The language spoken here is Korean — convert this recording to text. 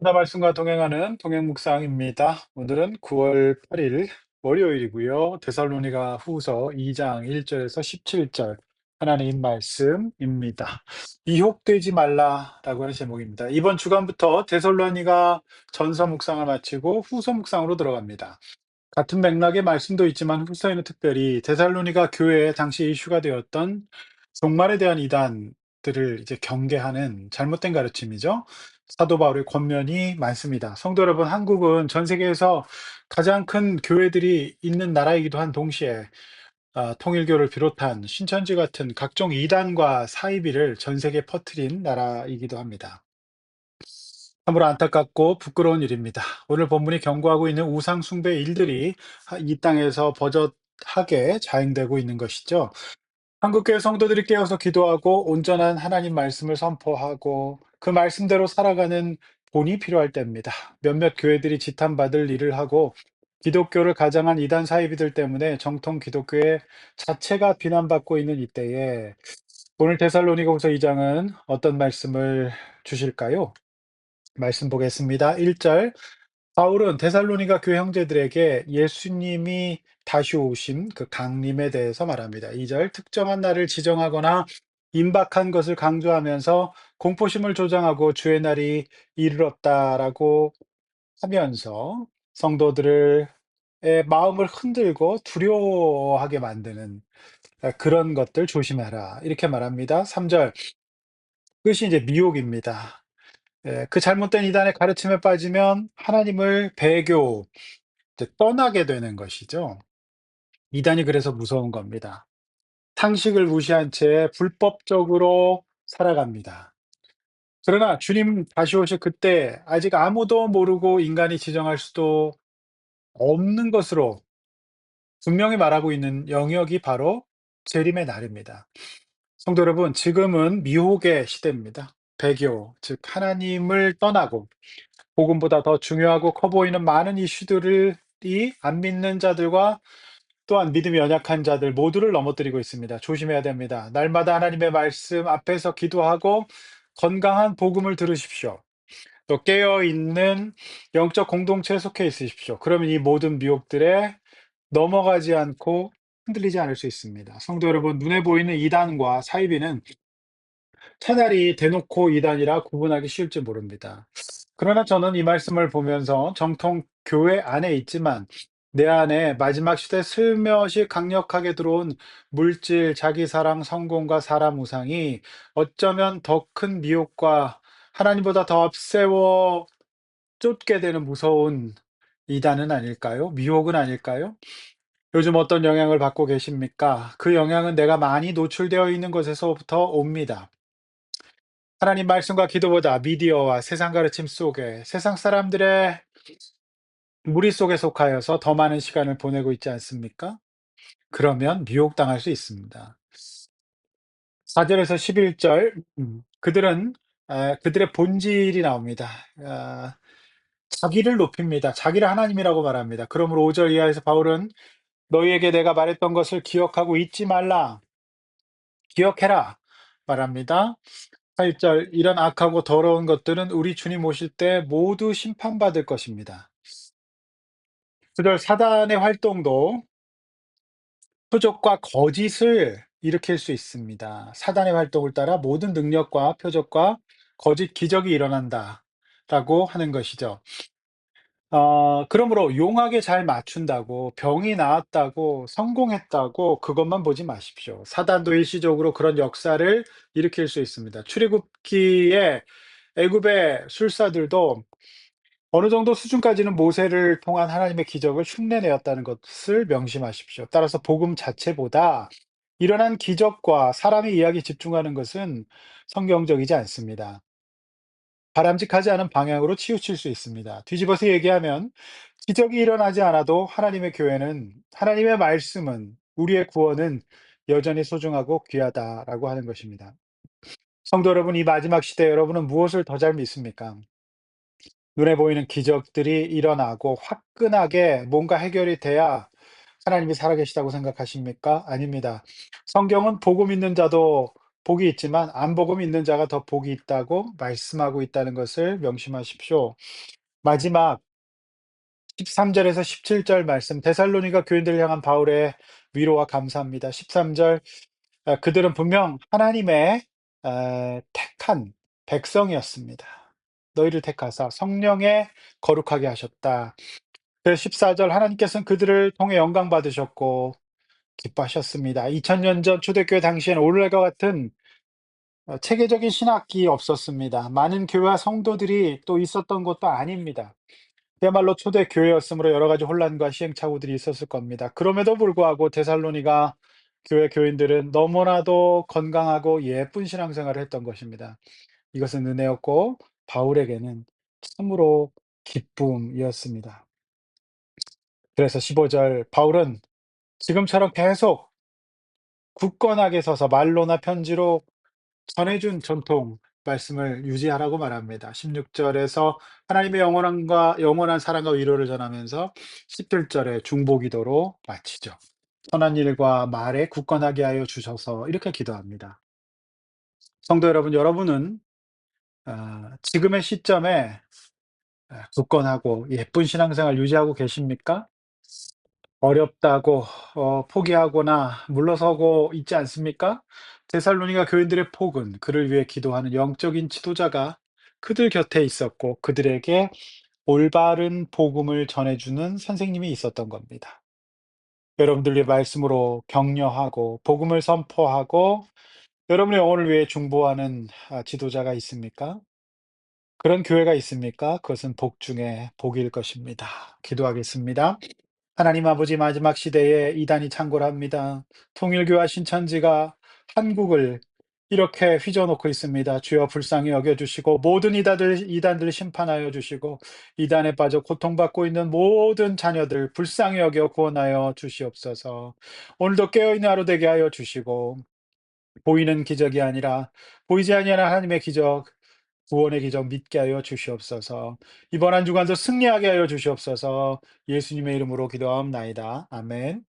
하나 말씀과 동행하는 동행 묵상입니다. 오늘은 9월 8일 월요일이고요. 데살로니가 후서 2장 1절에서 17절 하나님 말씀입니다. 미혹되지 말라라고 하는 제목입니다. 이번 주간부터 데살로니가 전서 묵상을 마치고 후서 묵상으로 들어갑니다. 같은 맥락의 말씀도 있지만 후서에는 특별히 데살로니가 교회에 당시 이슈가 되었던 종말에 대한 이단들을 이제 경계하는 잘못된 가르침이죠. 사도 바울의 권면이 많습니다. 성도 여러분, 한국은 전 세계에서 가장 큰 교회들이 있는 나라이기도 한 동시에 통일교를 비롯한 신천지 같은 각종 이단과 사이비를 전 세계에 퍼뜨린 나라이기도 합니다. 참으로 안타깝고 부끄러운 일입니다. 오늘 본문이 경고하고 있는 우상 숭배 일들이 이 땅에서 버젓하게 자행되고 있는 것이죠. 한국교회 성도들이 깨어서 기도하고 온전한 하나님 말씀을 선포하고 그 말씀대로 살아가는 본이 필요할 때입니다. 몇몇 교회들이 지탄받을 일을 하고 기독교를 가장한 이단 사이비들 때문에 정통 기독교회 자체가 비난받고 있는 이때에 오늘 데살로니가후서 2장은 어떤 말씀을 주실까요? 말씀 보겠습니다. 1절. 바울은 데살로니가 교회 형제들에게 예수님이 다시 오심 그 강림에 대해서 말합니다. 2절. 특정한 날을 지정하거나 임박한 것을 강조하면서 공포심을 조장하고 주의 날이 이르렀다라고 하면서 성도들의 마음을 흔들고 두려워하게 만드는 그런 것들 조심해라. 이렇게 말합니다. 3절. 그것이 이제 미혹입니다. 그 잘못된 이단의 가르침에 빠지면 하나님을 배교, 이제 떠나게 되는 것이죠. 이단이 그래서 무서운 겁니다. 상식을 무시한 채 불법적으로 살아갑니다. 그러나 주님 다시 오실 그때 아직 아무도 모르고 인간이 지정할 수도 없는 것으로 분명히 말하고 있는 영역이 바로 재림의 날입니다. 성도 여러분, 지금은 미혹의 시대입니다. 배교, 즉 하나님을 떠나고 복음보다 더 중요하고 커 보이는 많은 이슈들이 안 믿는 자들과 또한 믿음이 연약한 자들 모두를 넘어뜨리고 있습니다. 조심해야 됩니다. 날마다 하나님의 말씀 앞에서 기도하고 건강한 복음을 들으십시오. 또 깨어있는 영적 공동체에 속해 있으십시오. 그러면 이 모든 미혹들에 넘어가지 않고 흔들리지 않을 수 있습니다. 성도 여러분, 눈에 보이는 이단과 사이비는 차라리 대놓고 이단이라 구분하기 쉬울지 모릅니다. 그러나 저는 이 말씀을 보면서 정통 교회 안에 있지만 내 안에 마지막 시대 슬며시 강력하게 들어온 물질, 자기사랑, 성공과 사람 우상이 어쩌면 더 큰 미혹과 하나님보다 더 앞세워 쫓게 되는 무서운 이단은 아닐까요? 미혹은 아닐까요? 요즘 어떤 영향을 받고 계십니까? 그 영향은 내가 많이 노출되어 있는 것에서부터 옵니다. 하나님 말씀과 기도보다 미디어와 세상 가르침 속에 세상 사람들의 무리 속에 속하여서 더 많은 시간을 보내고 있지 않습니까? 그러면 미혹당할 수 있습니다. 4절에서 11절, 그들은 그들의 본질이 나옵니다. 아, 자기를 높입니다. 자기를 하나님이라고 말합니다. 그러므로 5절 이하에서 바울은 너희에게 내가 말했던 것을 기억하고 잊지 말라. 기억해라. 말합니다. 8절 이런 악하고 더러운 것들은 우리 주님 오실 때 모두 심판받을 것입니다. 9절 사단의 활동도 표적과 거짓을 일으킬 수 있습니다. 사단의 활동을 따라 모든 능력과 표적과 거짓 기적이 일어난다라고 하는 것이죠. 그러므로 용하게 잘 맞춘다고 병이 나았다고 성공했다고 그것만 보지 마십시오. 사단도 일시적으로 그런 역사를 일으킬 수 있습니다. 출애굽기에 애굽의 술사들도 어느 정도 수준까지는 모세를 통한 하나님의 기적을 흉내내었다는 것을 명심하십시오. 따라서 복음 자체보다 일어난 기적과 사람의 이야기에 집중하는 것은 성경적이지 않습니다. 바람직하지 않은 방향으로 치우칠 수 있습니다. 뒤집어서 얘기하면 기적이 일어나지 않아도 하나님의 교회는 하나님의 말씀은 우리의 구원은 여전히 소중하고 귀하다라고 하는 것입니다. 성도 여러분, 이 마지막 시대에 여러분은 무엇을 더 잘 믿습니까? 눈에 보이는 기적들이 일어나고 화끈하게 뭔가 해결이 돼야 하나님이 살아계시다고 생각하십니까? 아닙니다. 성경은 복음 있는 자도 복이 있지만 안 복음 있는 자가 더 복이 있다고 말씀하고 있다는 것을 명심하십시오. 마지막 13절에서 17절 말씀 데살로니가 교인들을 향한 바울의 위로와 감사입니다. 13절 그들은 분명 하나님의 택한 백성이었습니다. 너희를 택하사 성령에 거룩하게 하셨다. 그래서 14절 하나님께서는 그들을 통해 영광 받으셨고 기뻐하셨습니다. 2000년 전 초대교회 당시에는 오늘날과 같은 체계적인 신학이 없었습니다. 많은 교회와 성도들이 또 있었던 것도 아닙니다. 그야말로 초대교회였으므로 여러 가지 혼란과 시행착오들이 있었을 겁니다. 그럼에도 불구하고 데살로니가 교회 교인들은 너무나도 건강하고 예쁜 신앙생활을 했던 것입니다. 이것은 은혜였고 바울에게는 참으로 기쁨이었습니다. 그래서 15절 바울은 지금처럼 계속 굳건하게 서서 말로나 편지로 전해준 전통 말씀을 유지하라고 말합니다. 16절에서 하나님의 영원한 사랑과 위로를 전하면서 17절에 중보기도로 마치죠. 선한 일과 말에 굳건하게 하여 주셔서 이렇게 기도합니다. 성도 여러분, 여러분은 지금의 시점에 굳건하고 예쁜 신앙생활 유지하고 계십니까? 어렵다고 포기하거나 물러서고 있지 않습니까? 데살로니가 교인들의 폭은 그를 위해 기도하는 영적인 지도자가 그들 곁에 있었고 그들에게 올바른 복음을 전해주는 선생님이 있었던 겁니다. 여러분들의 말씀으로 격려하고 복음을 선포하고 여러분의 영혼을 위해 중보하는 지도자가 있습니까? 그런 교회가 있습니까? 그것은 복 중에 복일 것입니다. 기도하겠습니다. 하나님 아버지 마지막 시대에 이단이 창궐합니다. 통일교와 신천지가 한국을 이렇게 휘저어놓고 있습니다. 주여 불쌍히 여겨주시고 모든 이단들 심판하여 주시고 이단에 빠져 고통받고 있는 모든 자녀들 불쌍히 여겨 구원하여 주시옵소서. 오늘도 깨어있는 하루 되게 하여 주시고 보이는 기적이 아니라 보이지 아니하는 하나님의 기적 구원의 기적 믿게 하여 주시옵소서. 이번 한 주간도 승리하게 하여 주시옵소서. 예수님의 이름으로 기도하옵나이다. 아멘.